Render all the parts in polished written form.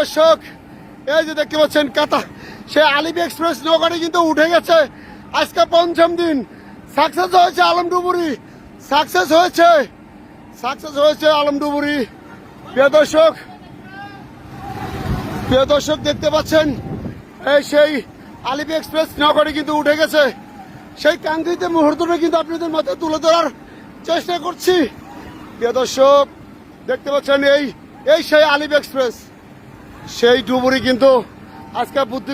দর্শক, এই যে দেখতে পাচ্ছেন কাতা সে আলিপ এক্সপ্রেস নৌকাটি কিন্তু উঠে গেছে। আজকে পঞ্চম দিন সাকসেস হয়েছে আলমডুবুরি, সাকসেস হয়েছে আলমডুবুরি। প্রিয় দর্শক দেখতে পাচ্ছেন এই সেই আলিপ এক্সপ্রেস নৌকাটি কিন্তু উঠে গেছে। সেই কাঙ্ক্ষিত মুহূর্তটা কিন্তু আপনাদের মাঝে তুলে ধরার চেষ্টা করছি। প্রিয় দর্শক দেখতে পাচ্ছেন এই সেই আলিপ এক্সপ্রেস, সেই ডুবুরি কিন্তু আজকে বুদ্ধি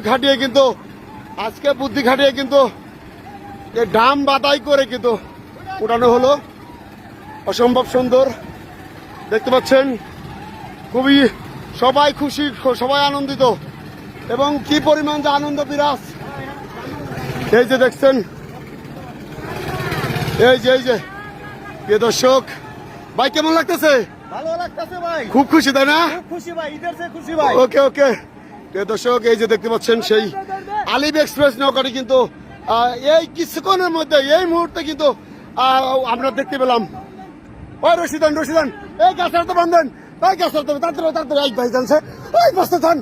খাটিয়ে কিন্তু এই ডাম বাদাই করে কিন্তু উঠানো হলো। অসম্ভব সুন্দর দেখতে পাচ্ছেন, খুবই সবাই খুশি, সবাই আনন্দিত এবং কি পরিমাণ যে আনন্দ বিরাজ। এই যে দেখছেন, এই যে প্রিয় দর্শক, ভাই কেমন লাগতেছে? ভালো লাগতেছে ভাই, খুব খুশি তাই না? খুব খুশি ভাই, ঈদের চেয়ে খুশি ভাই। ওকে প্রিয় দর্শক, এই যে দেখতে পাচ্ছেন সেই আলিপ এক্সপ্রেস নৌকাটি কিন্তু এই কিছুক্ষণের মধ্যে এই মুহূর্তে কিন্তু আমরা দেখতে পেলাম। ওই রশিদান এই গাছের তো বান্ধেন, ওই গাছের তো তাড়াতাড়ি এই ভাই জানছে, ওই বসতে ধরেন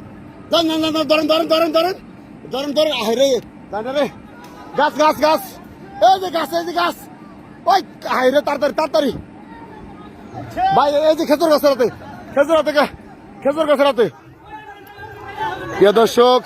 আরে জানে রে, গাছ এই যে গাছ ওই হাইরে তাড়াতাড়ি ভাই, এই যে খেজুর গাছের হাতে প্রিয় দর্শক